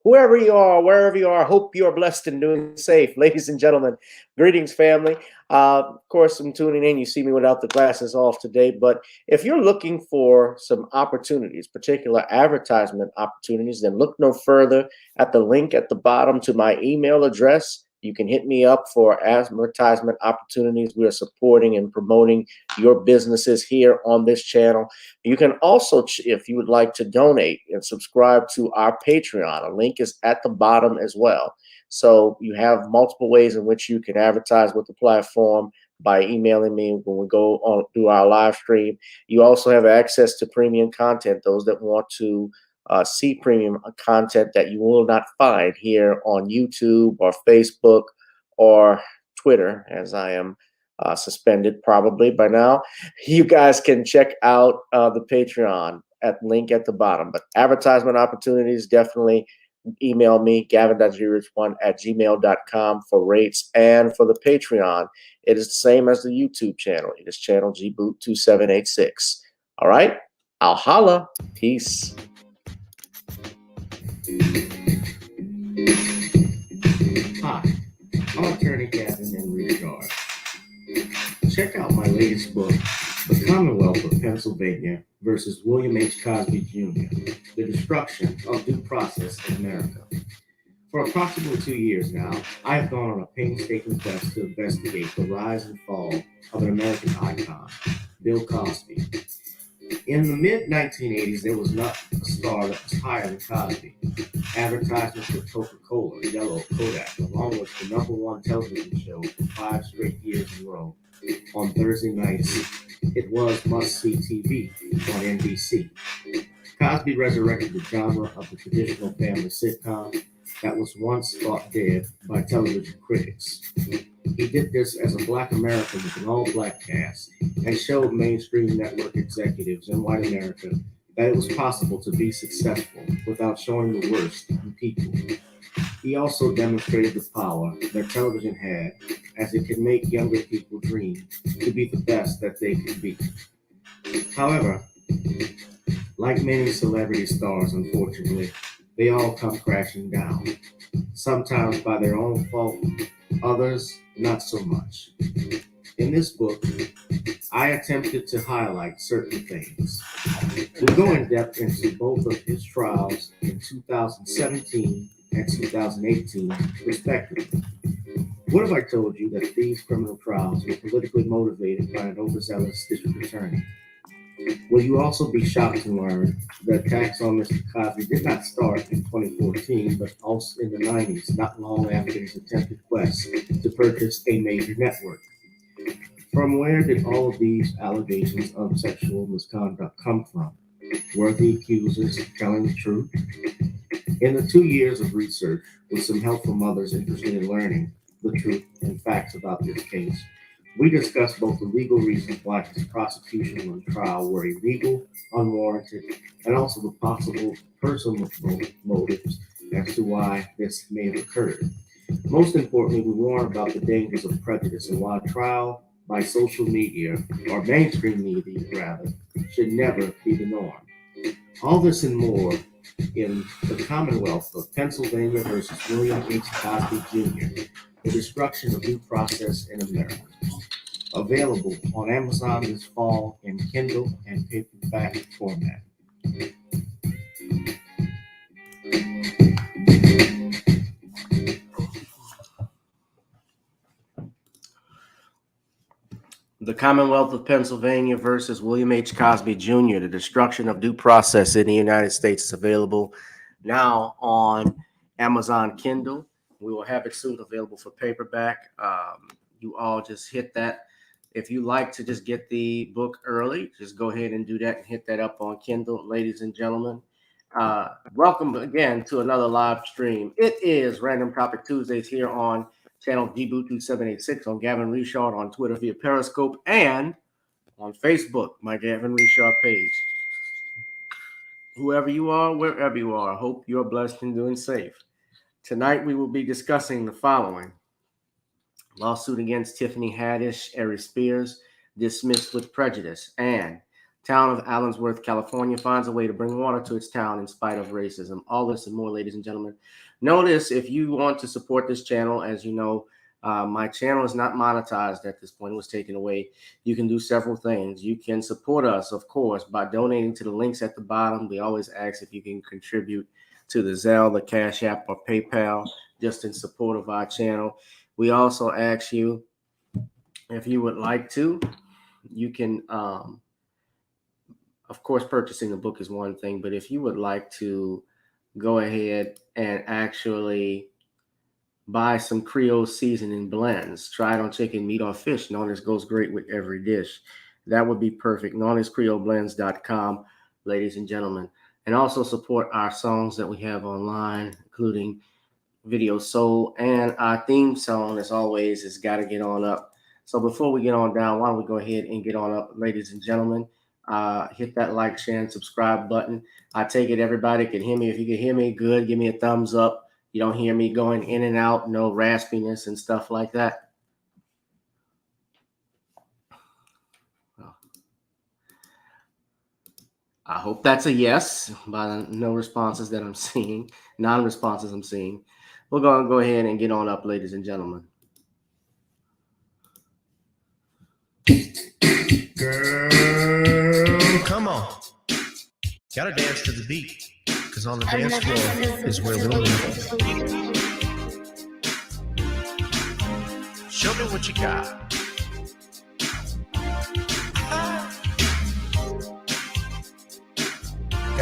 Whoever you are, wherever you are, hope you are blessed and doing safe. Ladies and gentlemen, greetings, family. Of course, I'm tuning in. You see me without the glasses off today. But if you're looking for some opportunities, particular advertisement opportunities, then look no further at the link at the bottom to my email address. You can hit me up for advertisement opportunities. We are supporting and promoting your businesses here on this channel. You can also, if you would like to donate and subscribe to our Patreon, a link is at the bottom as well. So you have multiple ways in which you can advertise with the platform by emailing me when we go on through our live stream. You also have access to premium content, those that want to see premium content that you will not find here on YouTube or Facebook or Twitter, as I am suspended probably by now. You guys can check out the Patreon at link at the bottom. But advertisement opportunities, definitely email me, gavin.grich1@gmail.com for rates. And for the Patreon, it is the same as the YouTube channel. It is channel gboot2786. All right, I'll holla. Peace. Hi, I'm attorney Gavin in Richard. Check out my latest book, The Commonwealth of Pennsylvania versus William H. Cosby Jr., The Destruction of Due Process in America. For approximately 2 years now, I have gone on a painstaking quest to investigate the rise and fall of an American icon, Bill Cosby. In the mid-1980s, there was not a star that was higher than Cosby. Advertisements with Coca-Cola, Yellow, Kodak, along with the #1 television show for 5 straight years in a row. On Thursday nights, it was must-see TV on NBC. Cosby resurrected the genre of the traditional family sitcom that was once thought dead by television critics. He did this as a Black American with an all-Black cast and showed mainstream network executives in white America that it was possible to be successful without showing the worst in people. He also demonstrated the power that television had, as it could make younger people dream to be the best that they could be. However, like many celebrity stars, unfortunately, they all come crashing down, sometimes by their own fault, others not so much. In this book, I attempted to highlight certain things. We'll go in depth into both of his trials in 2017 and 2018, respectively. What if I told you that these criminal trials were politically motivated by an overzealous district attorney? Will you also be shocked to learn that attacks on Mr. Cosby did not start in 2014, but also in the 90s, not long after his attempted quest to purchase a major network? From where did all of these allegations of sexual misconduct come from? Were the accusers telling the truth? In the 2 years of research, with some help from others interested in learning the truth and facts about this case, we discussed both the legal reasons why his prosecution and trial were illegal, unwarranted, and also the possible personal motives as to why this may have occurred. Most importantly, we warn about the dangers of prejudice and why trial by social media, or mainstream media rather, should never be the norm. All this and more in the Commonwealth of Pennsylvania versus William H. Cosby Jr., The Destruction of Due Process in America. Available on Amazon this fall in Kindle and paperback format. The Commonwealth of Pennsylvania versus William H. Cosby Jr., The Destruction of Due Process in the United States is available now on Amazon Kindle. We will have it soon available for paperback. You all just hit that. If you like to just get the book early, just go ahead and do that and hit that up on Kindle, ladies and gentlemen. Welcome again to another live stream. It is Random Topic Tuesdays here on channel Dboo2786 on Gavin Richard on Twitter via Periscope and on Facebook, my Gavin Richard page. Whoever you are, wherever you are, I hope you're blessed and doing safe. Tonight we will be discussing the following. Lawsuit against Tiffany Haddish, Aries Spears, dismissed with prejudice, and Town of Allensworth, California finds a way to bring water to its town in spite of racism. All this and more, ladies and gentlemen. Notice if you want to support this channel, as you know, my channel is not monetized at this point. It was taken away. You can do several things. You can support us, of course, by donating to the links at the bottom. We always ask if you can contribute to the Zelle, the Cash App, or PayPal, just in support of our channel. We also ask you, if you would like to, you can, of course, purchasing the book is one thing, but if you would like to go ahead and actually buy some Creole seasoning blends, try it on chicken, meat, or fish. Nonna's goes great with every dish. That would be perfect. NonnasCreoleBlends.com, ladies and gentlemen. And also support our songs that we have online, including Video Soul, and our theme song, as always, is Gotta Get On Up. So before we get on down, why don't we go ahead and get on up, ladies and gentlemen. Hit that like, share, and subscribe button. I take it everybody can hear me. If you can hear me, good. Give me a thumbs up. You don't hear me going in and out, no raspiness and stuff like that. Well, I hope that's a yes by no responses that I'm seeing, non-responses I'm seeing. We're going to go ahead and get on up, ladies and gentlemen. Girl, come on. Gotta dance to the beat, because on the dance floor is where we'll live. Show me what you got.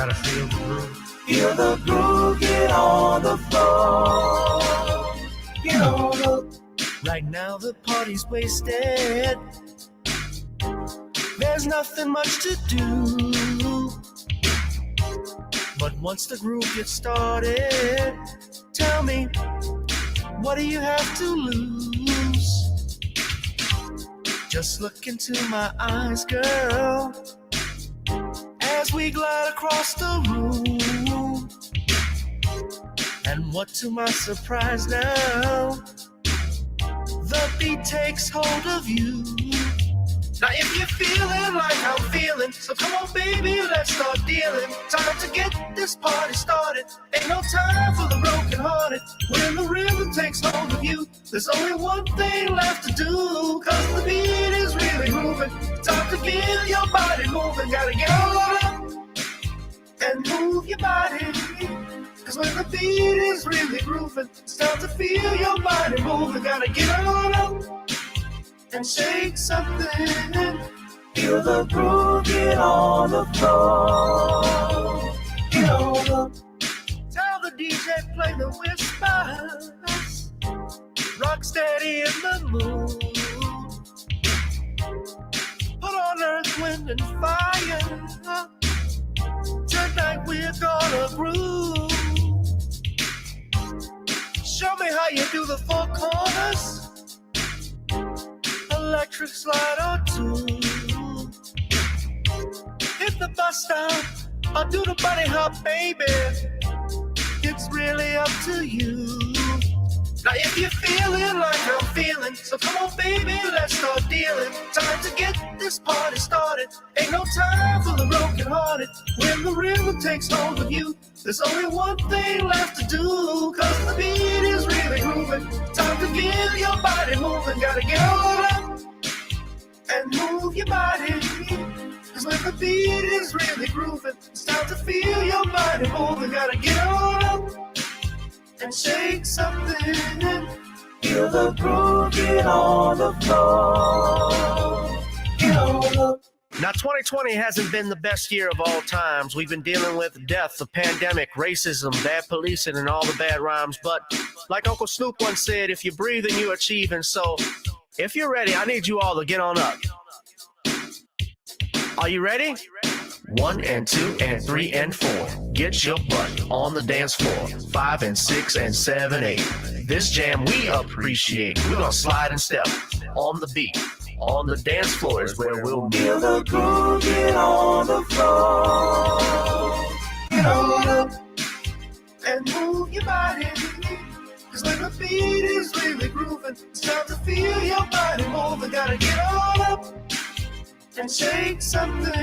Gotta feel the groove. Feel the groove, get on the floor. Get on the. Right now the party's wasted. There's nothing much to do. But once the groove gets started, tell me, what do you have to lose? Just look into my eyes, girl, as we glide across the room. And what to my surprise now, the beat takes hold of you. Now if you're feeling like I'm feeling, so come on baby, let's start dealing. Time to get this party started. Ain't no time for the broken hearted. When the rhythm takes hold of you, there's only one thing left to do. Cause the beat is really moving. Time to feel your body moving. Gotta get on up and move your body. Cause when the beat is really grooving, it's time to feel your body moving. Gotta get on up and shake something. Feel the groove, get on the floor. Get on the. Tell the DJ play the whispers. Rock steady in the mood. Put on earth, wind, and fire. Tonight we're gonna groove. Show me how you do the four corners. Electric slide or two. Hit the bus stop or do the bunny hop, baby. It's really up to you. Now if you're feeling like I'm feeling, so come on baby, let's start dealing. Time to get this party started. Ain't no time for the broken hearted. When the rhythm takes hold of you, there's only one thing left to do. Cause the beat is really moving. Time to feel your body moving. Gotta get on up and move your body. Cause when the beat is really grooving, it's time to feel your body moving. Gotta get on up and shake something. Feel the groove, get on the floor. Get on the. Now 2020 hasn't been the best year of all times. We've been dealing with death, the pandemic, racism, bad policing, and all the bad rhymes. But like Uncle Snoop once said, if you're breathing, you're achieving. So if you're ready, I need you all to get on up. Are you ready? 1 and 2 and 3 and 4. Get your butt on the dance floor. 5 and 6 and 7, 8. This jam we appreciate. We're gonna slide and step on the beat. On the dance floor is where we'll be. Feel the groove, get on the floor. Get on up And move your body. Cause when the beat is really grooving, it's time to feel your body moving. Gotta get on up and shake something.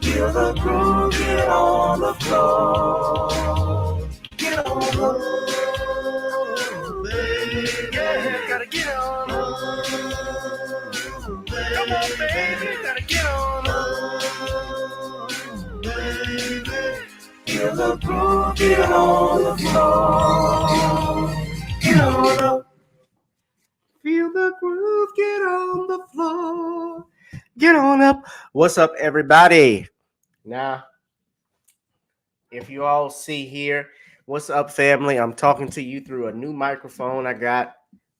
Feel the groove, get on the floor. Get on the. Yeah, gotta get on up. Come on, baby, gotta get on up. Feel the groove, get on the floor. Get on up. Feel the groove, get on the floor. Get on up. What's up, everybody? Now, if you all see here, what's up, family? I'm talking to you through a new microphone I got.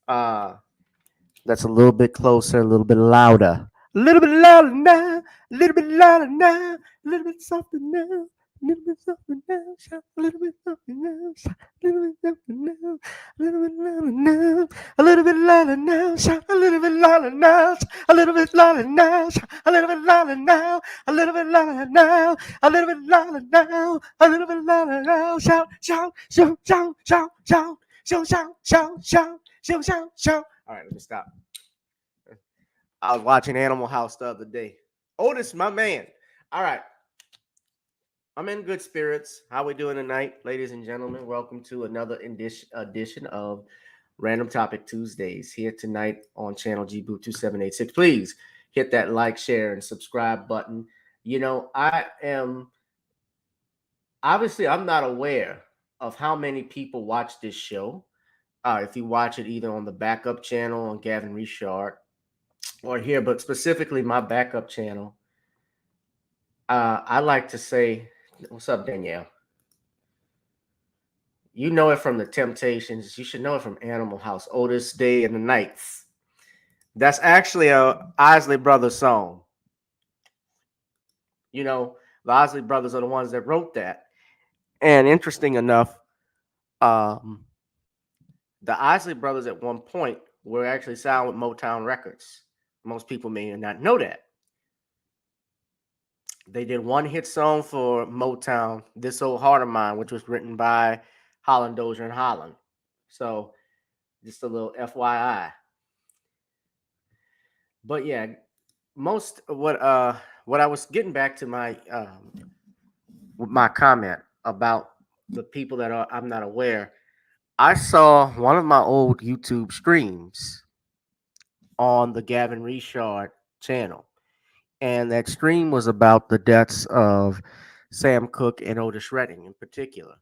That's a little bit closer, a little bit louder. A little bit louder now, a little bit louder now, a little bit softer now, a little bit softer now, shout a little bit softer now, shout a little bit softer now, a little bit louder now, a little bit louder now, shout a little bit louder now, a little bit louder now, shout a little bit louder now, a little bit louder now, a little bit louder now, a little bit louder now, shout, shout, shout, shout, shout, shout, shout, shout, shout, shout, shout, shout, shout. All right, let me stop. I was watching Animal House the other day. Otis, my man. All right. I'm in good spirits. How we doing tonight, ladies and gentlemen? Welcome to another edition of Random Topic Tuesdays here tonight on channel GBoot 2786. Please hit that like, share, and subscribe button. You know, I'm not aware of how many people watch this show. If you watch it either on the backup channel on Gavin Richard or here, but specifically my backup channel, I like to say What's up, Danielle? You know it from the Temptations. You should know it from Animal House, Otis Day and the Nights. That's actually a Isley Brothers song. You know, the Isley Brothers are the ones that wrote that. And interesting enough, um, the Isley Brothers at one point were actually signed with Motown Records. Most people may not know that. They did one hit song for Motown, This Old Heart of Mine, which was written by Holland Dozier and Holland. So just a little FYI. But yeah, most of what I was getting back to my comment about the people that I'm not aware. I saw one of my old YouTube streams on the Gavin Richard channel, and that stream was about the deaths of Sam Cooke and Otis Redding in particular.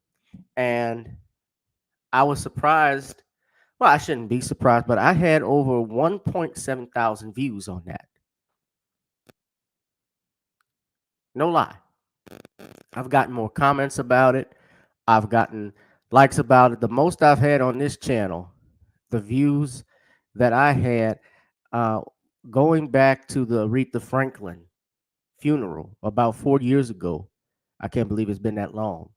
And I was surprised. Well, I shouldn't be surprised, but I had over 1.7 thousand views on that. No lie. I've gotten more comments about it. I've gotten likes about it. The most I've had on this channel, the views that I had uh, going back to the Aretha Franklin funeral about 4 years ago. I can't believe it's been that long.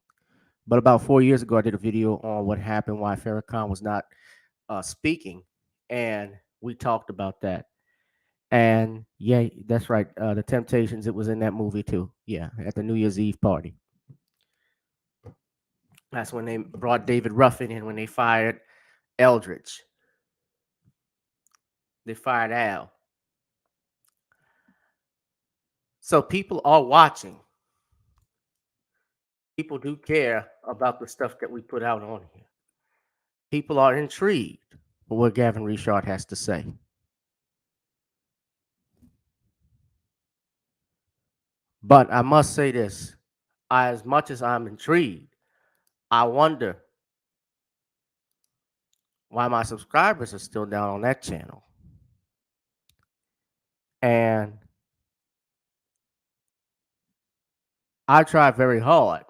But about 4 years ago, I did a video on what happened, why Farrakhan was not speaking, and we talked about that. And yeah, that's right. The Temptations, it was in that movie too. Yeah, at the New Year's Eve party. That's when they brought David Ruffin in when they fired Eldridge. They fired Al. So people are watching. People do care about the stuff that we put out on here. People are intrigued with what Gavin Richard has to say. But I must say this, as much as I'm intrigued, I wonder why my subscribers are still down on that channel. And I try very hard.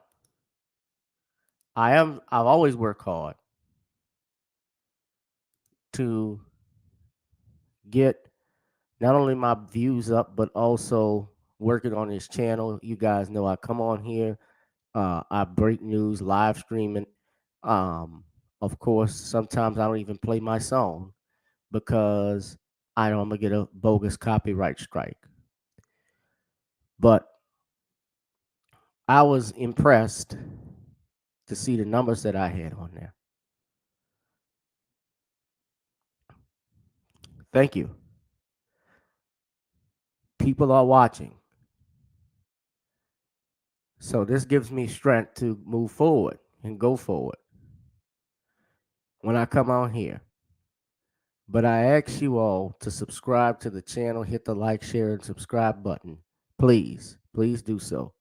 I've always worked hard to get not only my views up, but also working on this channel. You guys know I come on here, I break news, live streaming. Of course, sometimes I don't even play my song because I know I'm gonna get a bogus copyright strike. But I was impressed to see the numbers that I had on there. Thank you. People are watching. So this gives me strength to move forward and go forward when I come on here. But I ask you all to subscribe to the channel, hit the like, share, and subscribe button. Please, please do so.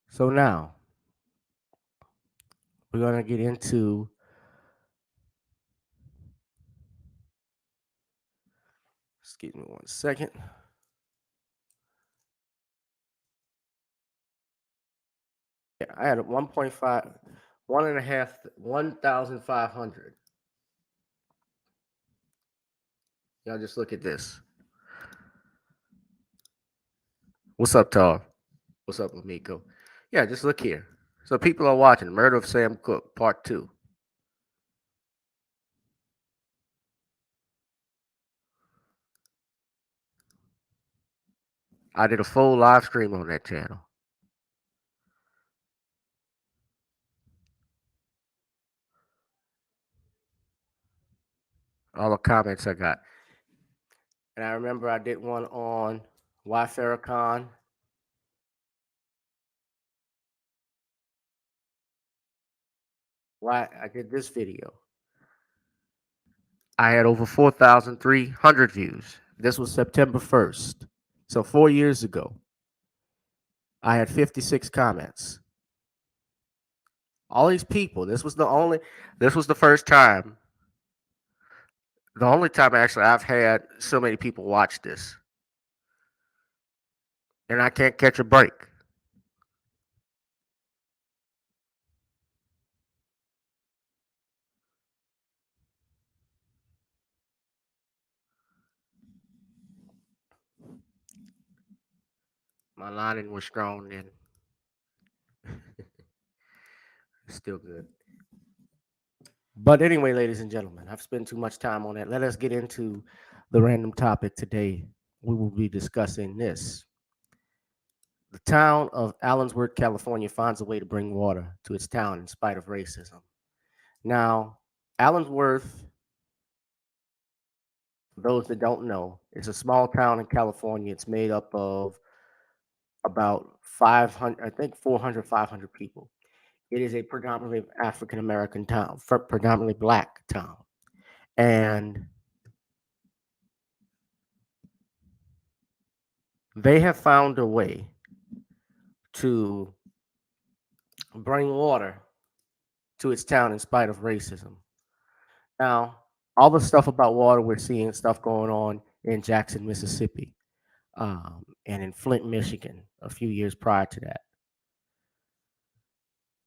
So now, we're going to get into excuse me 1 second. Yeah, I had a 1.5, 1,500. Y'all just look at this. What's up, Tar? What's up, Amico? Yeah, just look here. So people are watching Murder of Sam Cooke, Part 2. I did a full live stream on that channel. All the comments I got. And I remember I did one on why Farrakhan. Why I did this video. I had over 4,300 views. This was September 1st. So 4 years ago. I had 56 comments. All these people, this was the first time. The only time actually I've had so many people watch this. and I can't catch a break. My lining was strong then. Still good. But anyway, ladies and gentlemen, I've spent too much time on that. Let us get into the random topic today. We will be discussing this. The town of Allensworth, California finds a way to bring water to its town in spite of racism. Now, Allensworth, for those that don't know, is a small town in California. It's made up of about 500, I think 400, 500 people. It is a predominantly African American town, predominantly black town. And they have found a way to bring water to its town in spite of racism. Now, all the stuff about water, we're seeing stuff going on in Jackson, Mississippi, and in Flint, Michigan, a few years prior to that.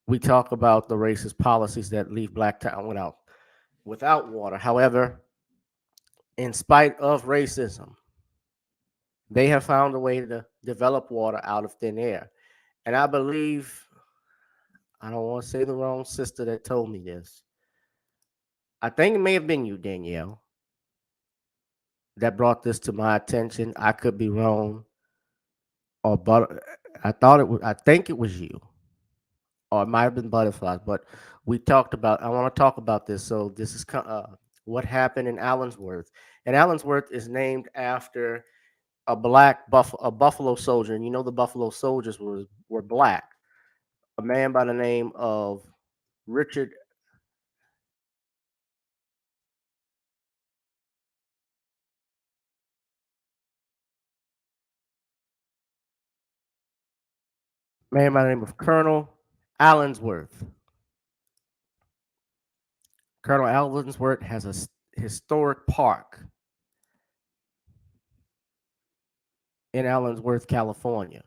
We talk about the racist policies that leave black town without water. However, in spite of racism, they have found a way to develop water out of thin air. And I believe, I don't want to say the wrong sister that told me this. I think it may have been you, Danielle, that brought this to my attention. I could be wrong, but I think it was you, or it might have been butterflies. But we talked about. I want to talk about this. So this is what happened in Allensworth, and Allensworth is named after a buffalo soldier, and you know the buffalo soldiers were black. A man by the name of Richard. Man by the name of Colonel Allensworth. Colonel Allensworth has a historic park in Allensworth, California.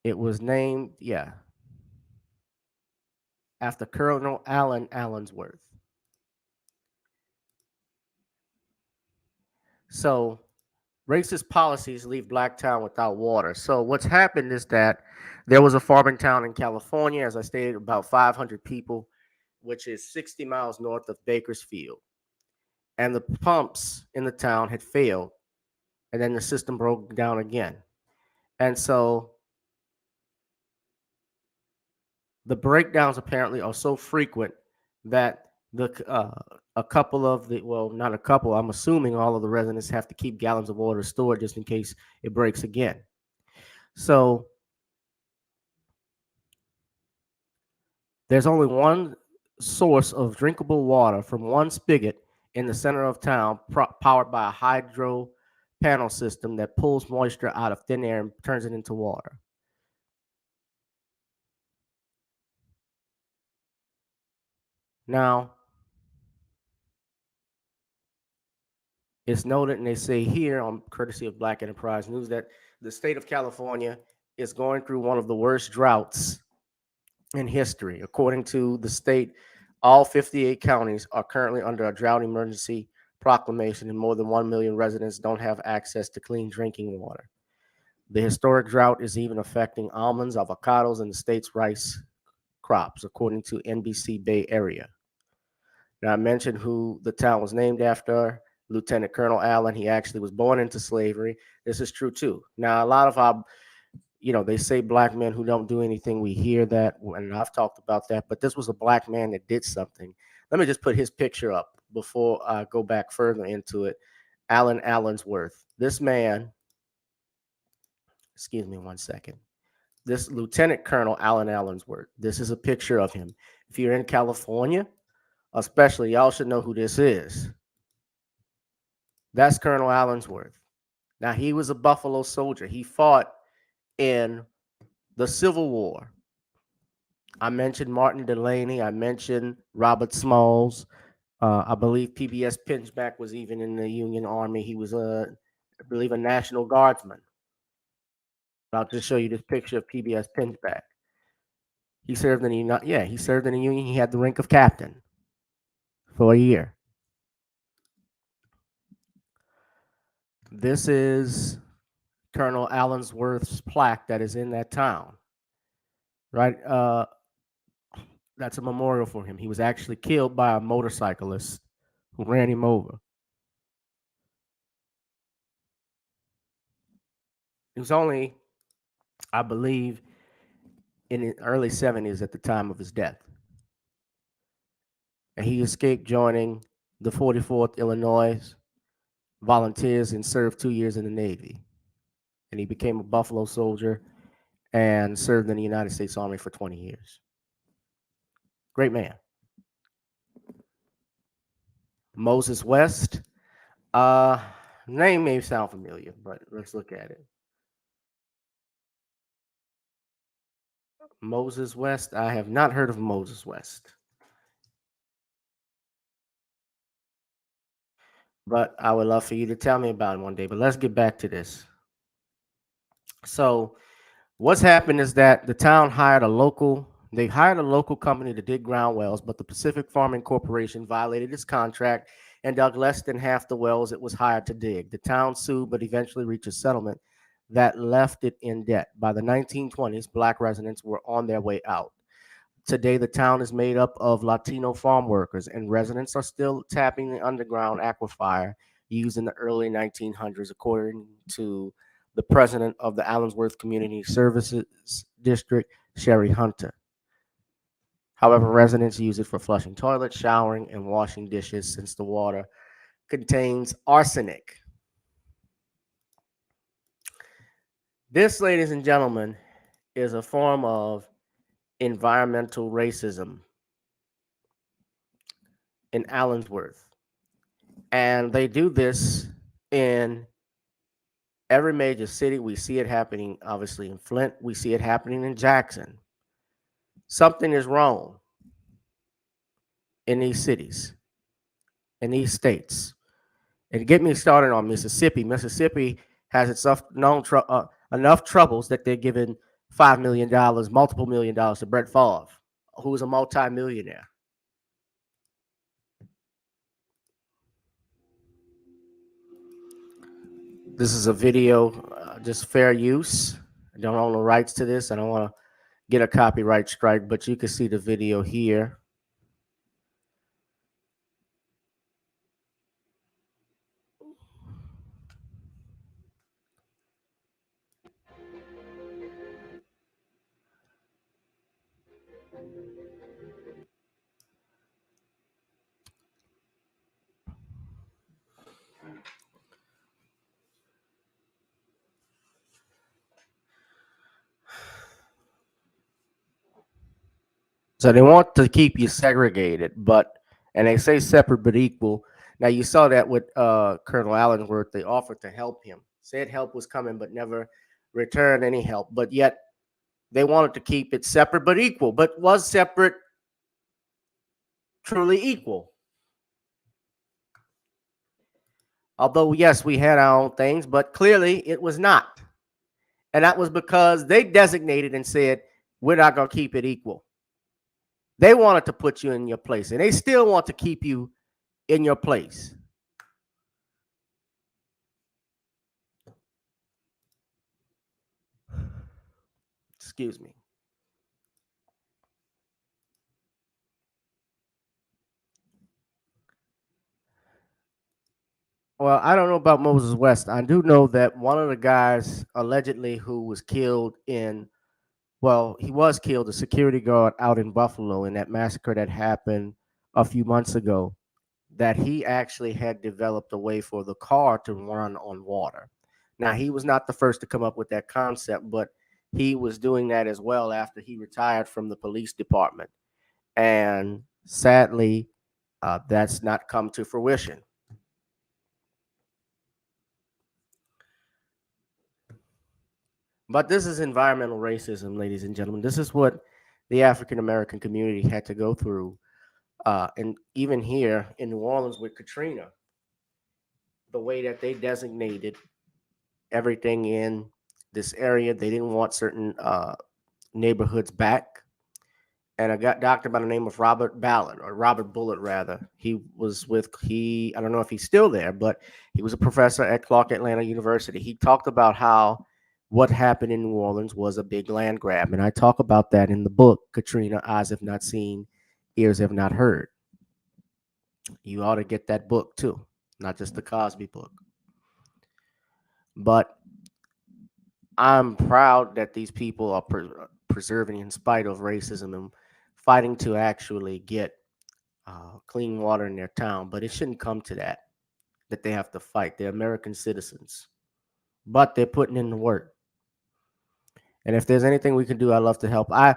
It was named, yeah, after Colonel Allen Allensworth. So, racist policies leave Blacktown without water. So, what's happened is that there was a farming town in California, as I stated, about 500 people, which is 60 miles north of Bakersfield. And the pumps in the town had failed, and then the system broke down again. And so, the breakdowns apparently are so frequent that a couple of the well, not a couple. I'm assuming all of the residents have to keep gallons of water stored just in case it breaks again. So there's only one source of drinkable water from one spigot in the center of town, powered by a hydro panel system that pulls moisture out of thin air and turns it into water. Now, it's noted, and they say here on courtesy of Black Enterprise News, that the state of California is going through one of the worst droughts in history. According to the state, all 58 counties are currently under a drought emergency proclamation, and more than 1 million residents don't have access to clean drinking water. The historic drought is even affecting almonds, avocados, and the state's rice crops, according to NBC Bay Area. Now, I mentioned who the town was named after, Lieutenant Colonel Allen. He actually was born into slavery. This is true too. Now, a lot of our, they say black men who don't do anything. We hear that, and I've talked about that. But this was a black man that did something. Let me just put his picture up before I go back further into it. Allen Allensworth. This man, excuse me one second. This Lieutenant Colonel Allen Allensworth. This is a picture of him. If you're in California, especially, y'all should know who this is. That's Colonel Allensworth. Now, he was a Buffalo soldier. He fought in the Civil War. I mentioned Martin Delaney. I mentioned Robert Smalls. I believe PBS Pinchback was even in the Union Army. He was I believe a National Guardsman. I'll just show you this picture of PBS Pinchback. He served in the he served in the Union. He had the rank of captain for a year. This is Colonel Allensworth's plaque that is in that town. Right? That's a memorial for him. He was actually killed by a motorcyclist who ran him over. He was only, I believe, in the early 70s at the time of his death. And he escaped joining the 44th Illinois Volunteers and served 2 years in the Navy. And he became a Buffalo soldier and served in the United States Army for 20 years. Great man. Moses West. Name may sound familiar, but let's look at it. Moses West. I have not heard of Moses West. But I would love for you to tell me about him one day. But let's get back to this. So what's happened is that the town hired a local company to dig ground wells, but the Pacific Farming Corporation violated its contract and dug less than half the wells it was hired to dig. The town sued, but eventually reached a settlement that left it in debt. By the 1920s, Black residents were on their way out. Today, the town is made up of Latino farm workers, and residents are still tapping the underground aquifer used in the early 1900s, according to the president of the Allensworth Community Services District, Sherry Hunter. However, residents use it for flushing toilets, showering, and washing dishes since the water contains arsenic. This, ladies and gentlemen, is a form of environmental racism in Allensworth. And they do this in every major city. We see it happening, obviously, in Flint. We see it happening in Jackson. Something is wrong in these cities, in these states. And get me started on Mississippi. Mississippi has itself enough troubles that they're giving $5 million, multiple $1 million to Brett Favre, who is a multi-millionaire. This is a video, just fair use. I don't own the rights to this. I don't want to get a copyright strike, but you can see the video here. So they want to keep you segregated, and they say separate but equal. Now you saw that with Colonel Allensworth. They offered to help him, said help was coming, but never returned any help. But yet they wanted to keep it separate but equal. But was separate truly equal? Although, yes, we had our own things, but clearly it was not. And that was because they designated and said, we're not going to keep it equal. They wanted to put you in your place, and they still want to keep you in your place. Excuse me. Well, I don't know about Moses West. I do know that one of the guys allegedly who was killed he was killed, a security guard out in Buffalo in that massacre that happened a few months ago, that he actually had developed a way for the car to run on water. Now, he was not the first to come up with that concept, but he was doing that as well after he retired from the police department. And sadly, that's not come to fruition. But this is environmental racism, ladies and gentlemen. This is what the African American community had to go through. And even here in New Orleans with Katrina, the way that they designated everything in this area. They didn't want certain neighborhoods back. And I got doctor by the name of Robert Ballard, or Robert Bullitt rather. He was with I don't know if he's still there, but he was a professor at Clark Atlanta University. He talked about how what happened in New Orleans was a big land grab, and I talk about that in the book. Katrina, Eyes Have Not Seen, Ears Have Not Heard. You ought to get that book too, not just the Cosby book. But I'm proud that these people are preserving, in spite of racism, and fighting to actually get clean water in their town. But it shouldn't come to that they have to fight. They're American citizens, but they're putting in the work. And if there's anything we can do, I love to help. I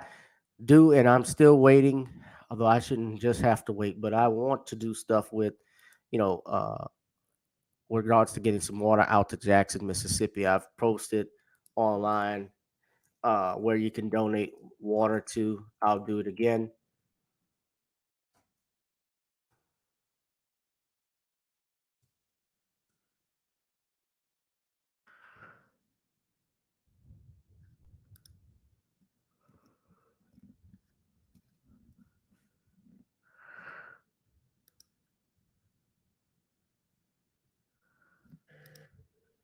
do, and I'm still waiting. Although I shouldn't just have to wait, but I want to do stuff with, you know, with regards to getting some water out to Jackson, Mississippi. I've posted online where you can donate water to. I'll do it again.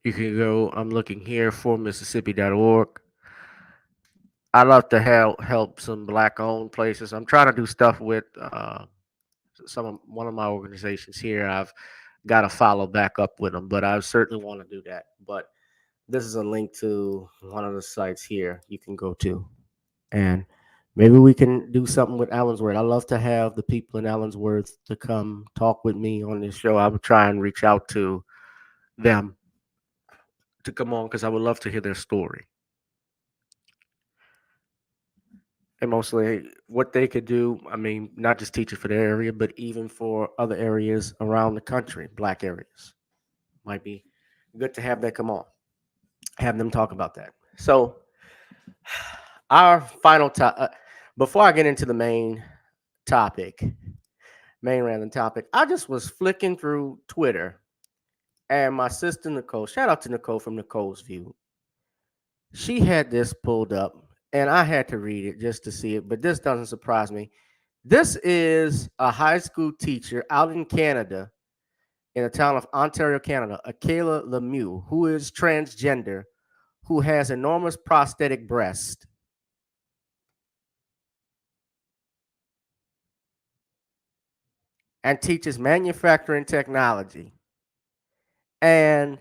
You can go, I'm looking here for Mississippi.org. I love to help some black owned places. I'm trying to do stuff with one of my organizations here. I've got to follow back up with them, but I certainly want to do that. But this is a link to one of the sites here you can go to, and maybe we can do something with Allensworth. I love to have the people in Allensworth to come talk with me on this show. I would try and reach out to them to come on because I would love to hear their story. And mostly what they could do, I mean, not just teach it for their area, but even for other areas around the country, black areas. Might be good to have that come on, have them talk about that. So, our final topic, before I get into the topic, main random topic, I just was flicking through Twitter, and my sister Nicole, shout out to Nicole from Nicole's View, she had this pulled up, and I had to read it just to see it, but this doesn't surprise me. This is a high school teacher out in Canada, in the town of Ontario, Canada, Akela Lemieux, who is transgender, who has enormous prosthetic breast. And teaches manufacturing technology. And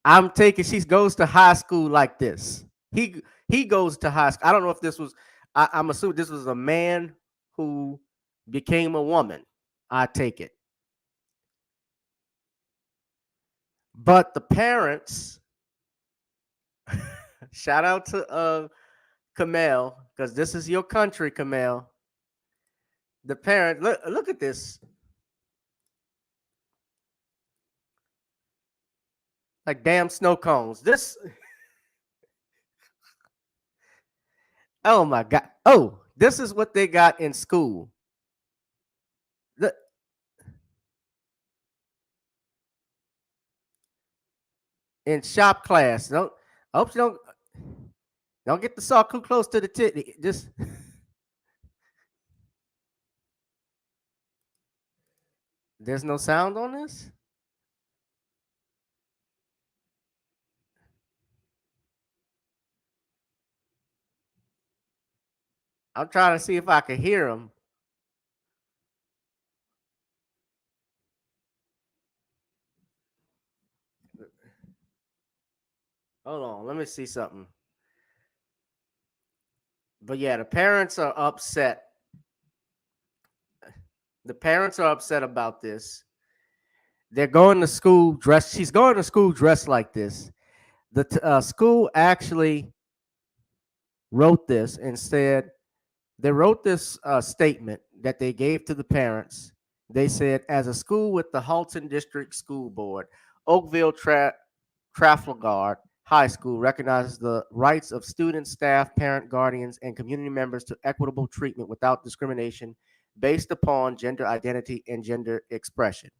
I'm taking she goes to high school like this. He goes to high school. I don't know if this was I'm assuming this was a man who became a woman. I take it. But the parents, shout out to Kamel, because this is your country, Kamel. The parent, look at this. Like damn snow cones. This, oh my God. Oh, this is what they got in school. The, in shop class. Don't, I hope you don't get the saw too close to the titty. Just there's no sound on this. I'm trying to see if I can hear them. Hold on, let me see something. But yeah, the parents are upset. The parents are upset about this. They're going to school dressed. She's going to school dressed like this. The school actually wrote this and said they wrote this statement that they gave to the parents. They said, as a school with the Halton District School Board, Oakville Trafalgar High School recognizes the rights of students, staff, parent, guardians, and community members to equitable treatment without discrimination based upon gender identity and gender expression.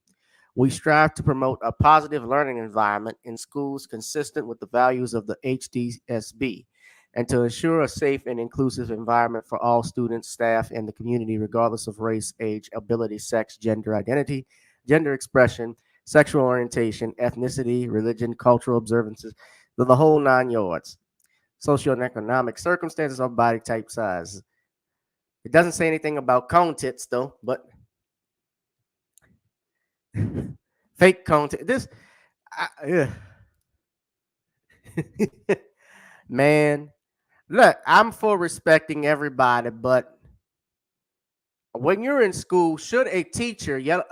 We strive to promote a positive learning environment in schools consistent with the values of the HDSB and to ensure a safe and inclusive environment for all students, staff, and the community, regardless of race, age, ability, sex, gender identity, gender expression, sexual orientation, ethnicity, religion, cultural observances, the whole 9 yards. Socioeconomic circumstances or body type size. It doesn't say anything about cone tits, though, but fake cone tits. Man, look, I'm for respecting everybody, but when you're in school, should a teacher yell,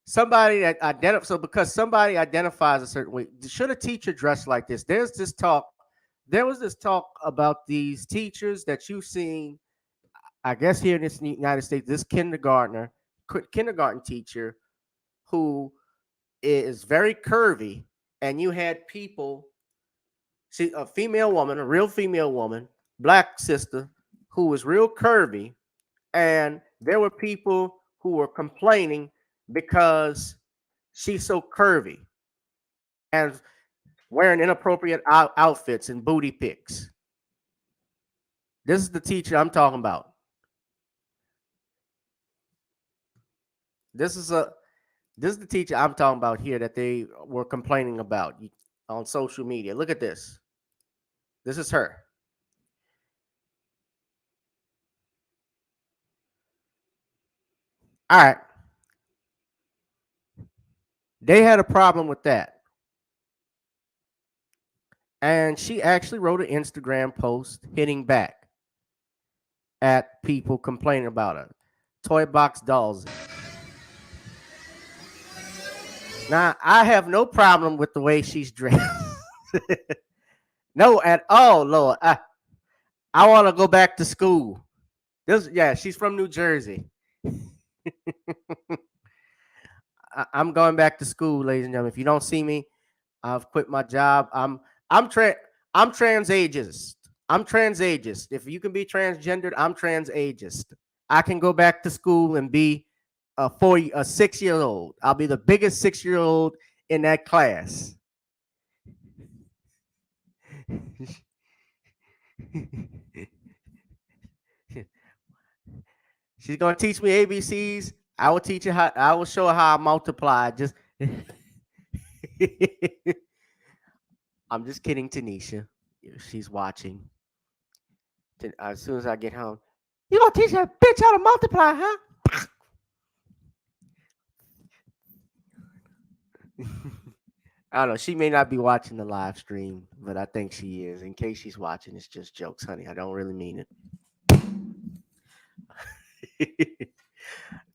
somebody that identifies, so because somebody identifies a certain way, should a teacher dress like this? There was this talk about these teachers that you've seen, I guess here in this United States, this kindergarten teacher who is very curvy, and you had people, see a female woman, a real female woman, black sister, who was real curvy, and there were people who were complaining because she's so curvy and wearing inappropriate outfits and booty pics. This is the teacher I'm talking about. This is the teacher I'm talking about here that they were complaining about on social media. Look at this. This is her. All right. They had a problem with that. And she actually wrote an Instagram post hitting back at people complaining about her. Toy box dolls. Now, I have no problem with the way she's dressed. No, at all, Lord. I want to go back to school. She's from New Jersey. I'm going back to school, ladies and gentlemen. If you don't see me, I've quit my job. I'm transageist. I'm transageist. If you can be transgendered, I'm transageist. I can go back to school and be a 6-year-old. I'll be the biggest 6-year-old in that class. She's gonna teach me ABCs. I will teach her how. I will show her how I multiply. Just, I'm just kidding, Tanisha. She's watching. As soon as I get home, you gonna teach that bitch how to multiply, huh? I don't know. She may not be watching the live stream, but I think she is. In case she's watching, it's just jokes, honey. I don't really mean it.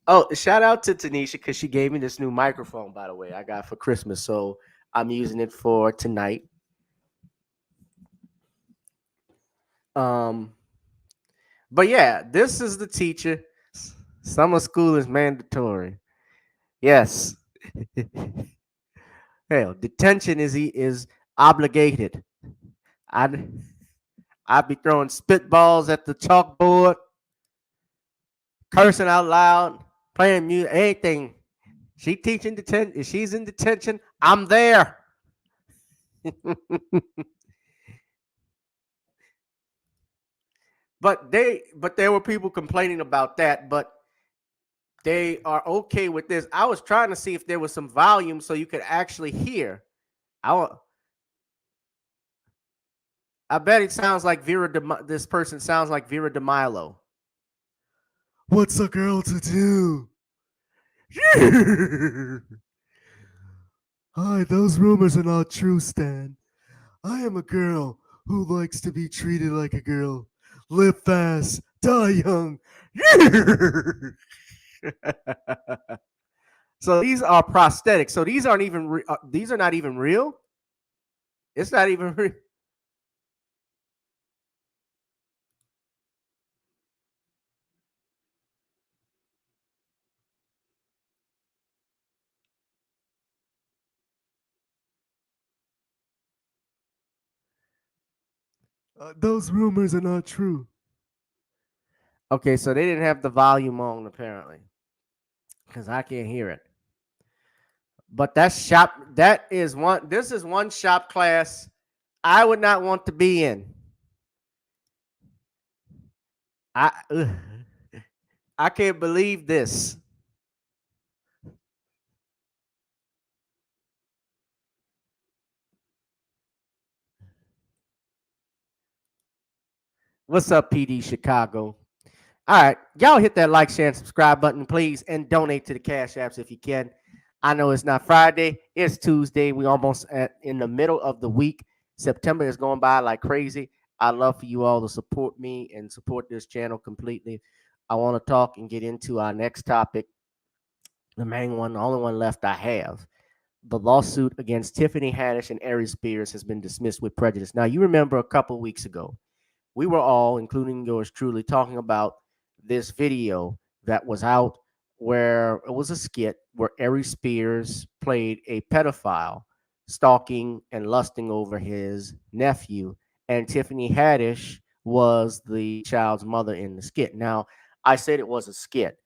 Oh, shout out to Tanisha because she gave me this new microphone, by the way, I got for Christmas. So I'm using it for tonight. But yeah, this is the teacher. Summer school is mandatory. Yes. Hell, detention is obligated. I'd be throwing spitballs at the chalkboard, cursing out loud, playing music, anything. She teaching detention. If she's in detention, I'm there. But there were people complaining about that, but they are okay with this. I was trying to see if there was some volume so you could actually hear. I bet it sounds like this person sounds like Vera DeMilo. What's a girl to do? Hi, those rumors are not true, Stan. I am a girl who likes to be treated like a girl. Live fast, die young. So these are prosthetics. So these aren't even. These are not even real. It's not even real. Those rumors are not true. Okay, so they didn't have the volume on apparently, because I can't hear it. But that's shop. That is one. This is one shop class I would not want to be in. I ugh, I can't believe this. What's up, PD Chicago? All right, y'all hit that like, share, and subscribe button, please, and donate to the Cash Apps if you can. I know it's not Friday; it's Tuesday. We almost in the middle of the week. September is going by like crazy. I love for you all to support me and support this channel completely. I want to talk and get into our next topic, the main one, the only one left I have. The lawsuit against Tiffany Haddish and Aries Spears has been dismissed with prejudice. Now, you remember a couple weeks ago, we were all, including yours truly, talking about this video that was out where it was a skit where Aries Spears played a pedophile stalking and lusting over his nephew, and Tiffany Haddish was the child's mother in the skit. Now, I said it was a skit.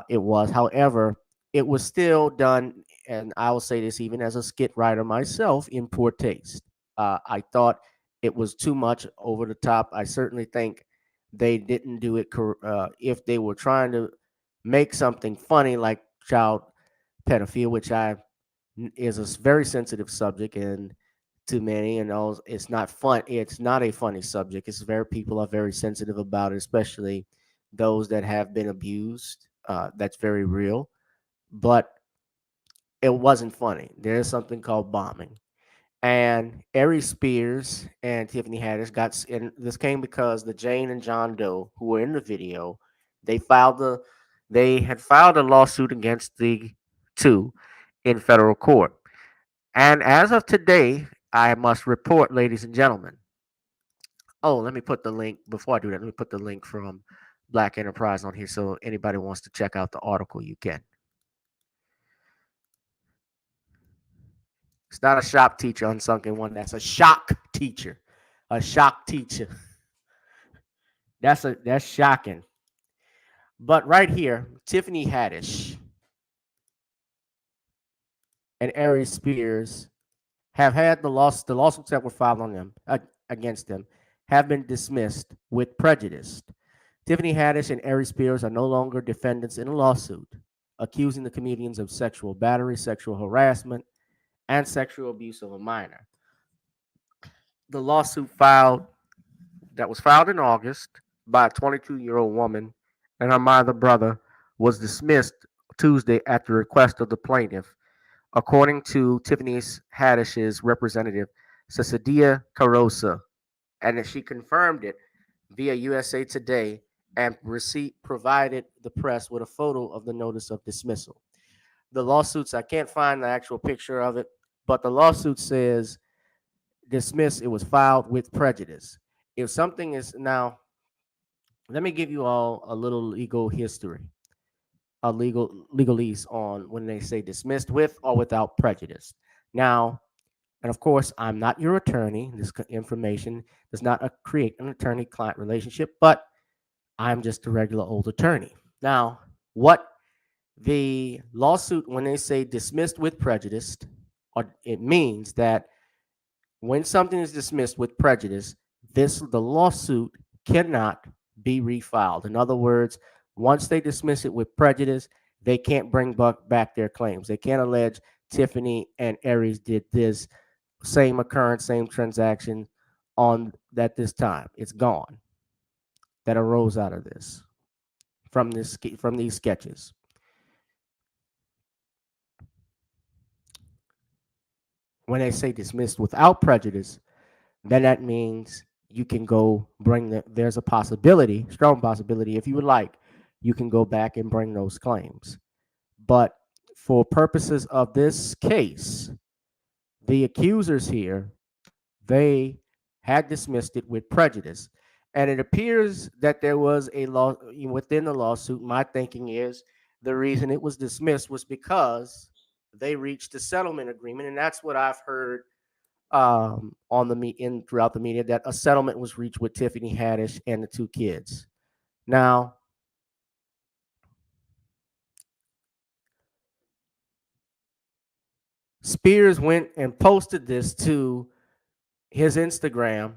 It was, however, it was still done, and I will say this even as a skit writer myself, in poor taste. I thought it was too much over the top. I certainly think they didn't do it. If they were trying to make something funny like child pedophilia, which is a very sensitive subject, and to many, and all, it's not fun. It's not a funny subject. It's very people are very sensitive about it, especially those that have been abused. That's very real, but it wasn't funny. There is something called bombing. And Aries Spears and Tiffany Haddish and this came because the Jane and John Doe who were in the video, they they had filed a lawsuit against the two in federal court. And as of today, I must report, ladies and gentlemen. Oh, let me put the link before I do that. Let me put the link from Black Enterprise on here so anybody wants to check out the article, you can. It's not a shop teacher, unsunken one. That's a shock teacher. A shock teacher. That's shocking. But right here, Tiffany Haddish and Aries Spears have had the lawsuits that were filed on them against them have been dismissed with prejudice. Tiffany Haddish and Aries Spears are no longer defendants in a lawsuit accusing the comedians of sexual battery, sexual harassment, and sexual abuse of a minor. The lawsuit was filed in August by a 22-year-old woman and her minor brother was dismissed Tuesday at the request of the plaintiff, according to Tiffany Haddish's representative, Cecilia Carosa, and she confirmed it via USA Today and provided the press with a photo of the notice of dismissal. The lawsuits, I can't find the actual picture of it, but the lawsuit says dismiss, it was filed with prejudice. If something is now, let me give you all a little legal history, a legalese on when they say dismissed with or without prejudice. Now, and of course, I'm not your attorney. This information does not create an attorney-client relationship, but I'm just a regular old attorney. Now, what the lawsuit, when they say dismissed with prejudice, it means that when something is dismissed with prejudice, the lawsuit cannot be refiled. In other words, once they dismiss it with prejudice, they can't bring back their claims. They can't allege Tiffany and Aries did this same occurrence, same transaction on at this time. It's gone. That arose out of this from these sketches. When they say dismissed without prejudice, then that means you can go there's a possibility, strong possibility, if you would like, you can go back and bring those claims. But for purposes of this case, the accusers here, they had dismissed it with prejudice. And it appears that there was a law within the lawsuit. My thinking is the reason it was dismissed was because they reached a settlement agreement. And that's what I've heard throughout the media, that a settlement was reached with Tiffany Haddish and the two kids. Now, Spears went and posted this to his Instagram,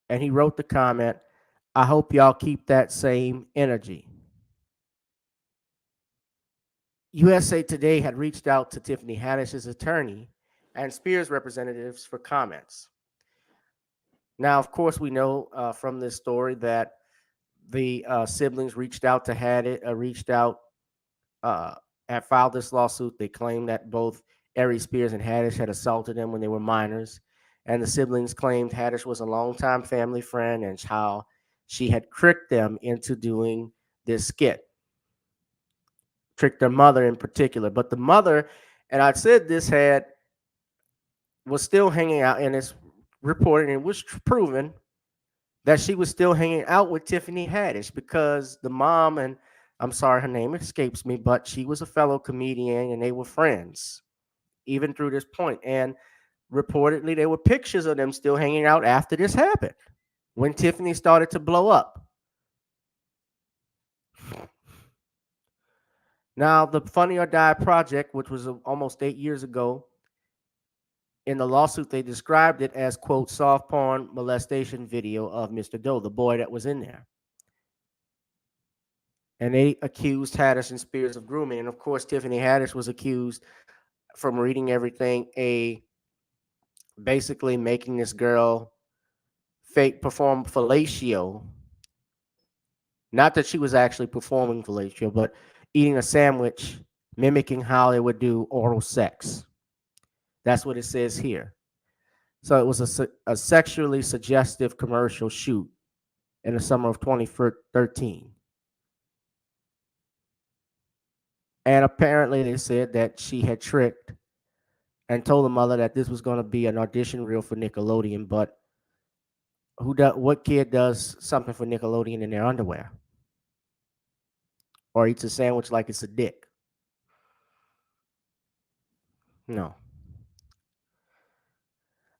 and he wrote the comment, "I hope y'all keep that same energy." USA Today had reached out to Tiffany Haddish's attorney and Spears representatives for comments. Now, of course, we know from this story that the siblings reached out to had filed this lawsuit. They claimed that both Aries Spears and Haddish had assaulted them when they were minors, and the siblings claimed Haddish was a longtime family friend and how she had tricked them into doing this skit. Tricked their mother in particular, but the mother, and I said this was still hanging out, and it's reported and it was proven that she was still hanging out with Tiffany Haddish because the mom, and I'm sorry, her name escapes me, but she was a fellow comedian and they were friends even through this point. And reportedly, there were pictures of them still hanging out after this happened when Tiffany started to blow up. Now, the Funny or Die project, which was almost 8 years ago, in the lawsuit, they described it as, quote, soft porn molestation video of Mr. Doe, the boy that was in there. And they accused Haddish and Spears of grooming. And of course, Tiffany Haddish was accused, from reading everything, basically making this girl fake perform fellatio. Not that she was actually performing fellatio, but eating a sandwich, mimicking how they would do oral sex. That's what it says here. So it was a sexually suggestive commercial shoot in the summer of 2013. And apparently they said that she had tricked and told the mother that this was going to be an audition reel for Nickelodeon, but what kid does something for Nickelodeon in their underwear? Or eats a sandwich like it's a dick? No.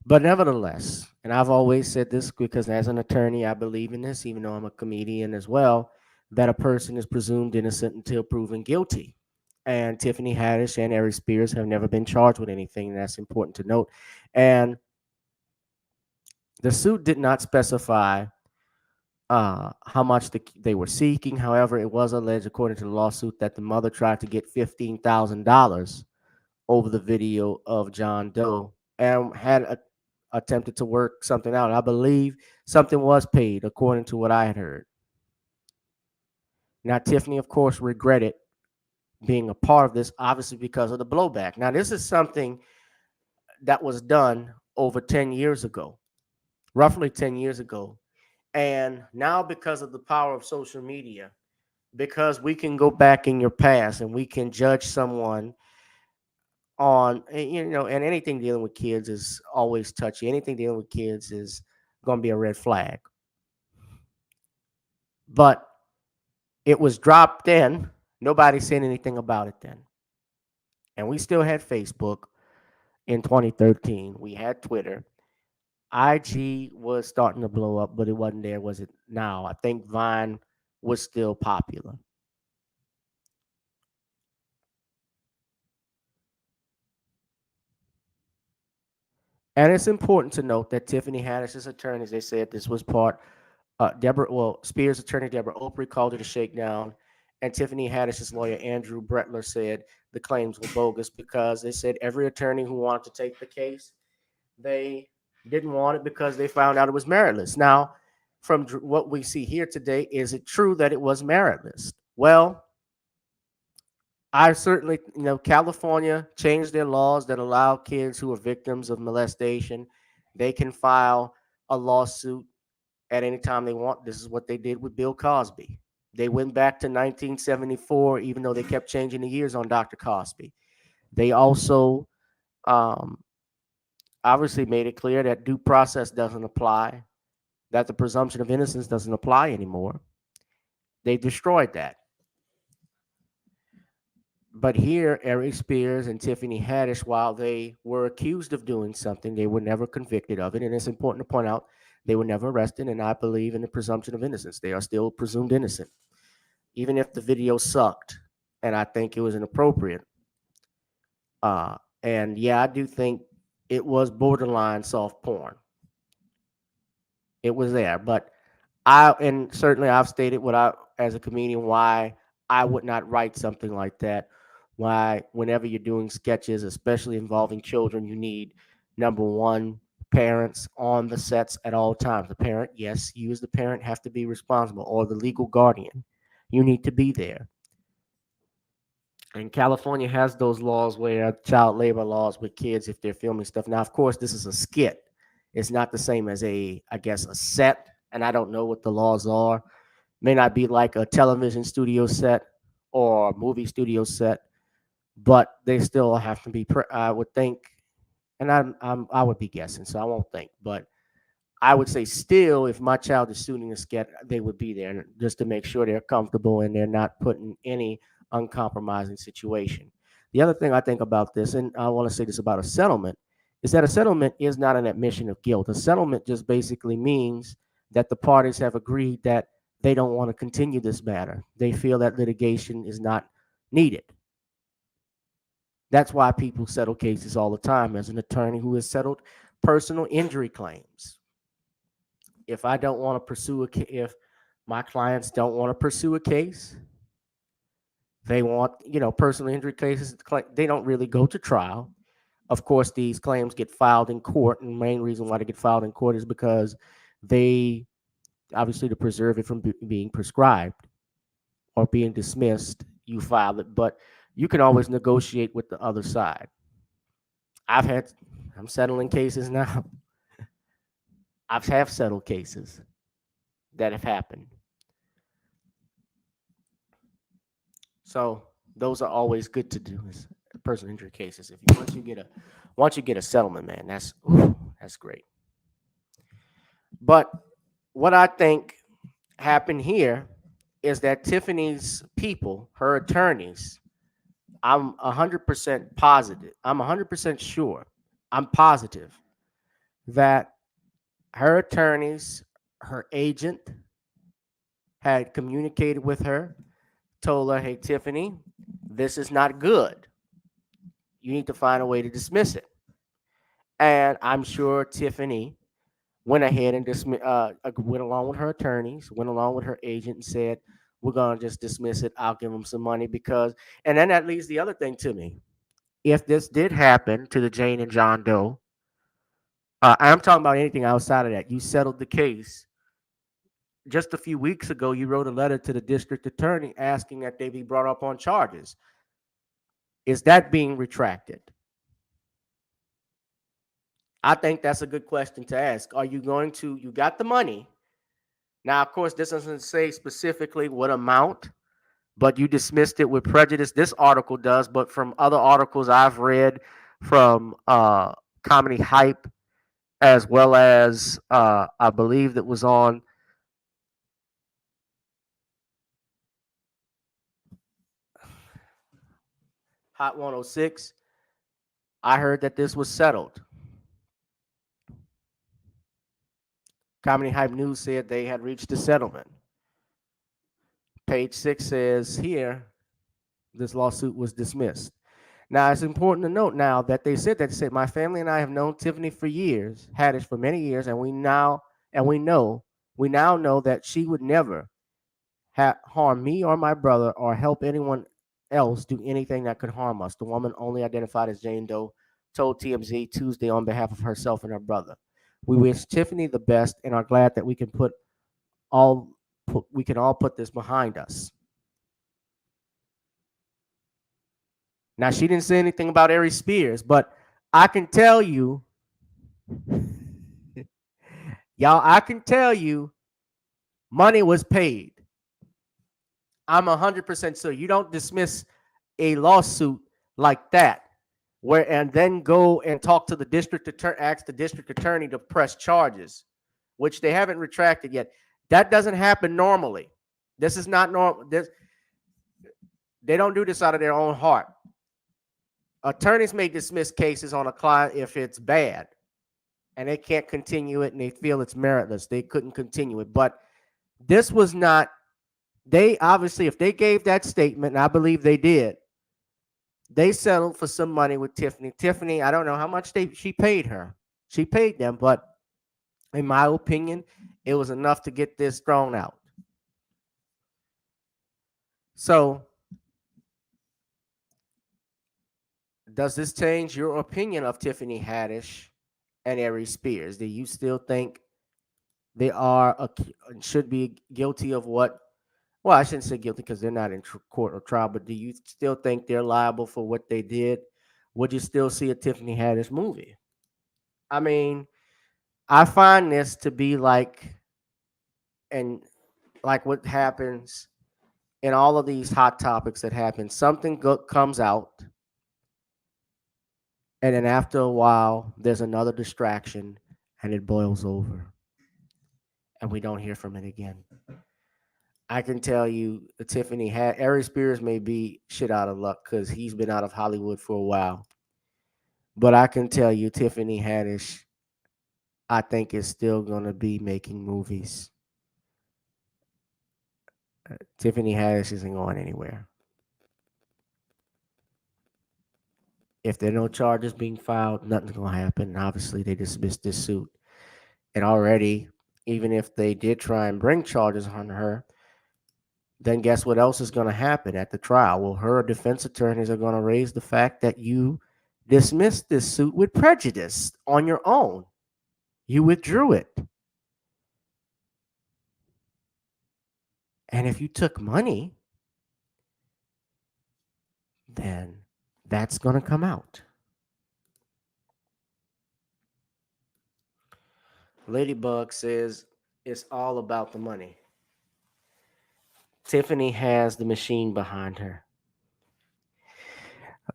But nevertheless, and I've always said this because as an attorney, I believe in this, even though I'm a comedian as well, that a person is presumed innocent until proven guilty. And Tiffany Haddish and Aries Spears have never been charged with anything. And that's important to note. And the suit did not specify how much they were seeking. However, it was alleged, according to the lawsuit, that the mother tried to get $15,000 over the video of John Doe and had attempted to work something out. I believe something was paid, according to what I had heard. Now, Tiffany, of course, regretted being a part of this, obviously because of the blowback. Now, this is something that was done over 10 years ago, roughly 10 years ago. And now, because of the power of social media, because we can go back in your past and we can judge someone on, and anything dealing with kids is always touchy. Anything dealing with kids is going to be a red flag. But it was dropped then. Nobody said anything about it then. And we still had Facebook in 2013. We had Twitter. IG was starting to blow up, but it wasn't there, was it? Now, I think Vine was still popular. And it's important to note that Tiffany Haddish's attorneys, they said this was part, Spears' attorney, Deborah Opry, called it a shakedown. And Tiffany Haddish's lawyer, Andrew Bretler, said the claims were bogus because they said every attorney who wanted to take the case, they didn't want it because they found out it was meritless. Now, from what we see here today, is it true that it was meritless? Well, I certainly, California changed their laws that allow kids who are victims of molestation, they can file a lawsuit at any time they want. This is what they did with Bill Cosby. They went back to 1974, even though they kept changing the years on Dr. Cosby. They also obviously made it clear that due process doesn't apply, that the presumption of innocence doesn't apply anymore. They destroyed that. But here, Aries Spears and Tiffany Haddish, while they were accused of doing something, they were never convicted of it. And it's important to point out they were never arrested. And I believe in the presumption of innocence. They are still presumed innocent, even if the video sucked. And I think it was inappropriate. And yeah, I do think it was borderline soft porn. It was there, but and certainly I've stated what I, as a comedian, why I would not write something like that. Why, whenever you're doing sketches, especially involving children, you need, number one, parents on the sets at all times. The parent, yes, you as the parent have to be responsible, or the legal guardian. You need to be there. And California has those laws where child labor laws with kids if they're filming stuff. Now, of course, this is a skit. It's not the same as I guess, a set. And I don't know what the laws are. May not be like a television studio set or movie studio set, but they still have to be. I would think, and I would be guessing, so I won't think, but I would say still, if my child is shooting a sketch, they would be there just to make sure they're comfortable and they're not put in any uncompromising situation. The other thing I think about this, and I want to say this about a settlement, is that a settlement is not an admission of guilt. A settlement just basically means that the parties have agreed that they don't want to continue this matter. They feel that litigation is not needed. That's why people settle cases all the time. As an attorney who has settled personal injury claims, if I don't want to pursue if my clients don't want to pursue a case, they want, personal injury cases, they don't really go to trial. Of course, these claims get filed in court, and the main reason why they get filed in court is because they, obviously, to preserve it from being prescribed or being dismissed, you file it, but you can always negotiate with the other side. I'm settling cases now. I've settled cases that have happened. So those are always good to do as personal injury cases. If you once you get a settlement, man, that's great. But what I think happened here is that Tiffany's people, her attorneys, I'm 100% positive. I'm 100% sure. I'm positive that her attorneys, her agent, had communicated with her, told her, hey, Tiffany, this is not good. You need to find a way to dismiss it. And I'm sure Tiffany went ahead and went along with her attorneys, went along with her agent and said, we're going to just dismiss it. I'll give them some money because, and then that leads the other thing to me. If this did happen to the Jane and John Doe, I'm talking about anything outside of that. You settled the case. Just a few weeks ago, you wrote a letter to the district attorney asking that they be brought up on charges. Is that being retracted? I think that's a good question to ask. Are you going to, you got the money. Now, of course, this doesn't say specifically what amount, but you dismissed it with prejudice. This article does, but from other articles I've read from Comedy Hype, as well as I believe that was on Hot 106, I heard that this was settled. Comedy Hype News said they had reached a settlement. Page 6 says here, this lawsuit was dismissed. Now, it's important to note now that they said, my family and I have known Tiffany for years, Haddish for many years, and we now know that she would never harm me or my brother or help anyone else do anything that could harm us. The woman, only identified as Jane Doe, told TMZ Tuesday on behalf of herself and her brother. We wish Tiffany the best and are glad that we can all put this behind us. Now, she didn't say anything about Aries Spears, but I can tell you, money was paid. I'm 100% sure. You don't dismiss a lawsuit like that, and then go and talk to the district attorney, ask the district attorney to press charges, which they haven't retracted yet. That doesn't happen normally. This is not normal. They don't do this out of their own heart. Attorneys may dismiss cases on a client if it's bad and they can't continue it and they feel it's meritless. They couldn't continue it. But this was not, they obviously, if they gave that statement, and I believe they did, They settled for some money with Tiffany. Tiffany, I don't know how much she paid her. She paid them, but in my opinion, it was enough to get this thrown out. So, does this change your opinion of Tiffany Haddish and Aries Spears? Do you still think they should be guilty of what? Well, I shouldn't say guilty because they're not in court or trial, but do you still think they're liable for what they did? Would you still see a Tiffany Haddish movie? I mean, I find this to be and like what happens in all of these hot topics that happen. Something comes out, and then after a while, there's another distraction, and it boils over, and we don't hear from it again. I can tell you, Tiffany had Aries Spears may be shit out of luck because he's been out of Hollywood for a while. But I can tell you, Tiffany Haddish, I think is still gonna be making movies. Tiffany Haddish isn't going anywhere. If there are no charges being filed, nothing's gonna happen. Obviously, they dismissed this suit, and already, even if they did try and bring charges on her, then guess what else is going to happen at the trial? Well, her defense attorneys are going to raise the fact that you dismissed this suit with prejudice on your own. You withdrew it. And if you took money, then that's going to come out. Ladybug says it's all about the money. Tiffany has the machine behind her.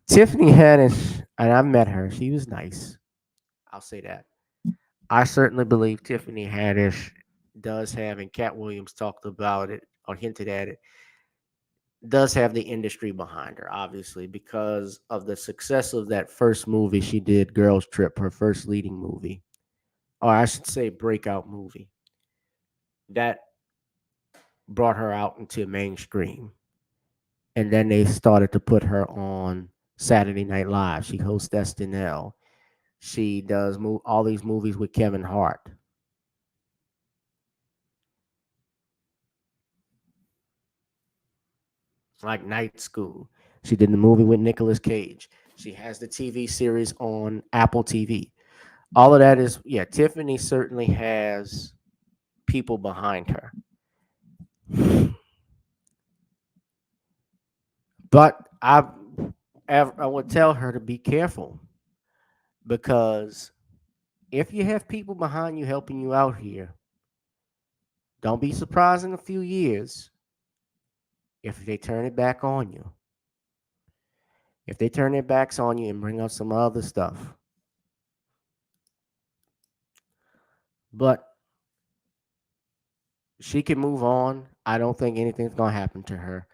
Tiffany Haddish, and I met her. She was nice. I'll say that. I certainly believe Tiffany Haddish does have, and Cat Williams talked about it or hinted at it, does have the industry behind her, obviously, because of the success of that first movie she did, Girls Trip, her first leading movie, or I should say breakout movie. That brought her out into mainstream. And then they started to put her on Saturday Night Live. She hosts SNL. She does all these movies with Kevin Hart. Like Night School. She did the movie with Nicolas Cage. She has the TV series on Apple TV. All of that is, yeah, Tiffany certainly has people behind her. But I would tell her to be careful because if you have people behind you helping you out here, don't be surprised in a few years if they turn it back on you. If they turn their backs on you and bring up some other stuff. But she can move on. I don't think anything's going to happen to her.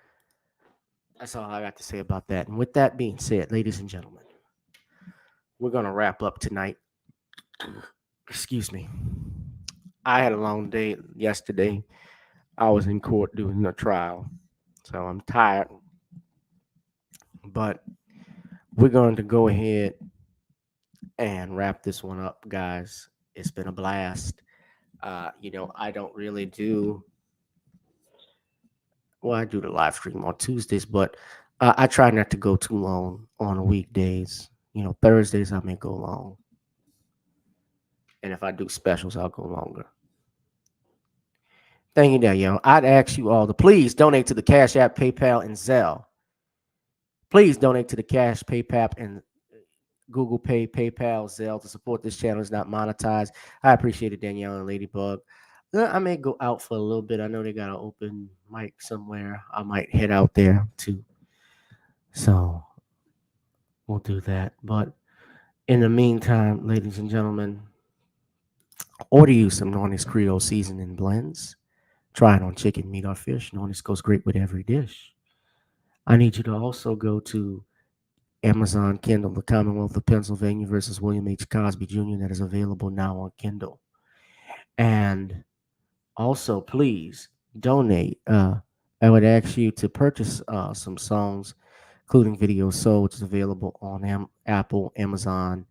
That's all I got to say about that. And with that being said, ladies and gentlemen, we're going to wrap up tonight. Excuse me. I had a long day yesterday. I was in court doing a trial. So I'm tired. But we're going to go ahead and wrap this one up, guys. It's been a blast. I don't really do. Well, I do the live stream on Tuesdays, but I try not to go too long on weekdays. Thursdays I may go long. And if I do specials, I'll go longer. Thank you, Danielle. I'd ask you all to please donate to the Cash App, PayPal, and Zelle. Please donate to the Cash, PayPal, and Google Pay, PayPal, Zelle to support this channel. It's not monetized. I appreciate it, Danielle and Ladybug. I may go out for a little bit. I know they got an open mic somewhere. I might head out there too. So we'll do that. But in the meantime, ladies and gentlemen, order you some Nornis Creole seasoning blends. Try it on chicken, meat, or fish. Nornis goes great with every dish. I need you to also go to Amazon Kindle, The Commonwealth of Pennsylvania versus William H. Cosby Jr. That is available now on Kindle. And also, please donate. I would ask you to purchase some songs including Video Soul, which is available on Apple, Amazon,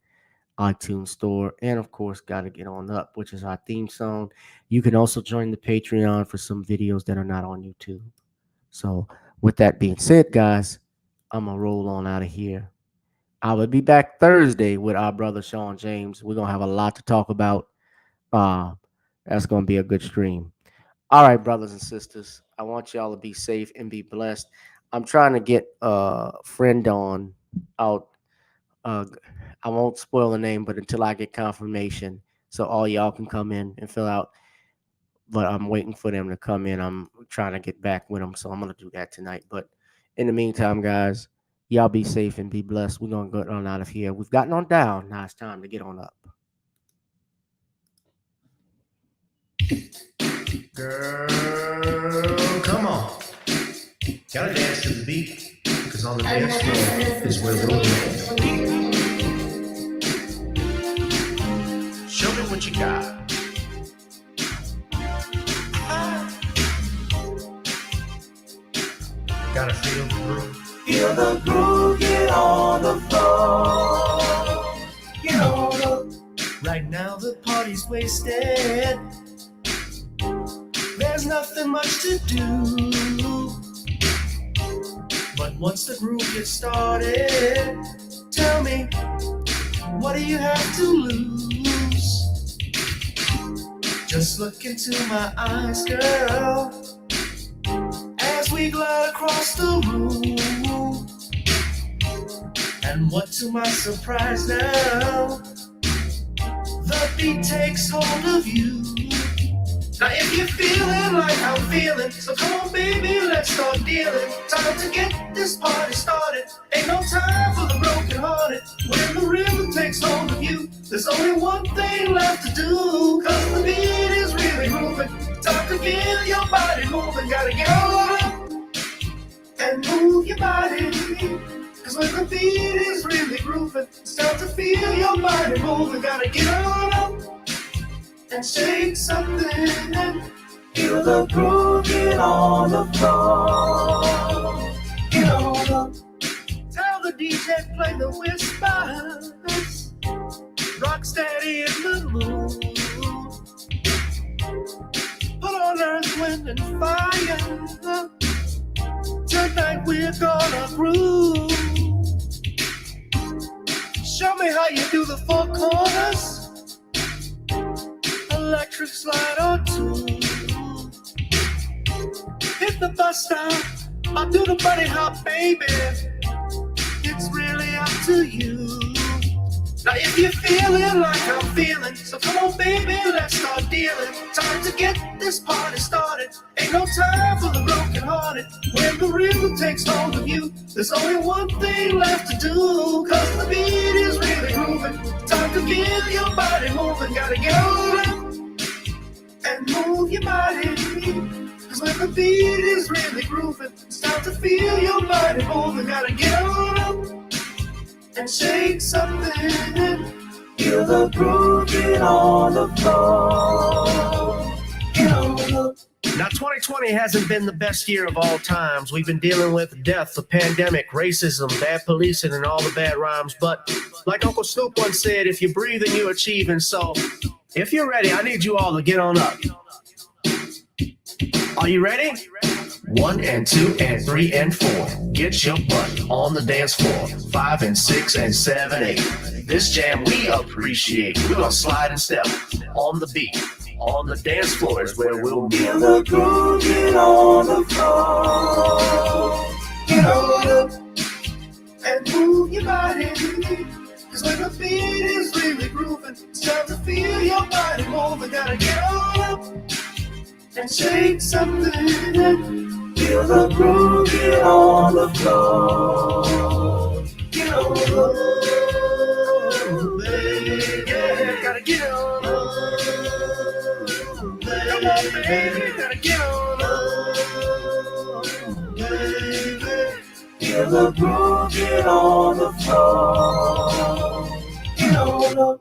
iTunes Store, and of course, Gotta Get On Up, which is our theme song. You can also join the Patreon for some videos that are not on YouTube. So, with that being said, guys, I'm going to roll on out of here. I will be back Thursday with our brother Sean James. We're going to have a lot to talk about. That's going to be a good stream. All right, brothers and sisters, I want y'all to be safe and be blessed. I'm trying to get a friend on out. I won't spoil the name, but until I get confirmation, so all y'all can come in and fill out. But I'm waiting for them to come in. I'm trying to get back with them, so I'm going to do that tonight. But in the meantime, guys, y'all be safe and be blessed. We're going to get on out of here. We've gotten on down. Now it's time to get on up. Girl, come on. Gotta dance to the beat, because on the dance floor is where we'll be. Show me what you got. Gotta feel the groove. Feel the groove, get on the floor. Get on up. Right now the party's wasted. There's nothing much to do. But once the groove gets started, tell me, what do you have to lose? Just look into my eyes, girl, as we glide across the room. And what to my surprise now, the beat takes hold of you. Now if you're feeling like I'm feeling, so come on baby, let's start dealing. Time to get this party started. Ain't no time for the broken hearted. When the rhythm takes hold of you, there's only one thing left to do. Cause the beat is really moving. Time to feel your body moving. Gotta get on up and move your body. Cause when the beat is really grooving, it's time to feel your body moving. Gotta get on up and shake something. Feel the groove, get on the floor. Get on up. Tell the DJ play the whispers. Rock steady in the mood. Put on earth, wind, and fire. Tonight we're gonna groove. Show me how you do the four corners. Electric slide or two. Hit the bus stop, I'll do the bunny hop, baby. It's really up to you. Now if you're feeling like I'm feeling, so come on baby, let's start dealing. Time to get this party started. Ain't no time for the broken hearted. When the rhythm takes hold of you, there's only one thing left to do. Cause the beat is really grooving. Time to get your body moving. Gotta get on up and move your body. Cause when the beat is really grooving, it's time to feel your body moving. Gotta get on up and shake something. Feel the groove, get on the floor. Get on up. Now 2020 hasn't been the best year of all times. We've been dealing with death, the pandemic, racism, bad policing, and all the bad rhymes. But like Uncle Snoop once said, if you breathe and you achieve. And so if you're ready, I need you all to get on up. Are you ready? 1 and 2 and 3 and 4. Get your butt on the dance floor. 5 and 6 and 7, 8. This jam we appreciate. We're gonna slide and step on the beat. On the dance floor is where we'll be. Feel the groove, get on the floor. Get on up And move your body. Cause when the beat is really grooving, it's time to feel your body moving. Gotta get on up and shake something. Feel the groove, get on the floor. Get on up. Baby, yeah, gotta get on up. Come on, baby, gotta get on up. Baby. Feel the groove, get on the floor. Get on up.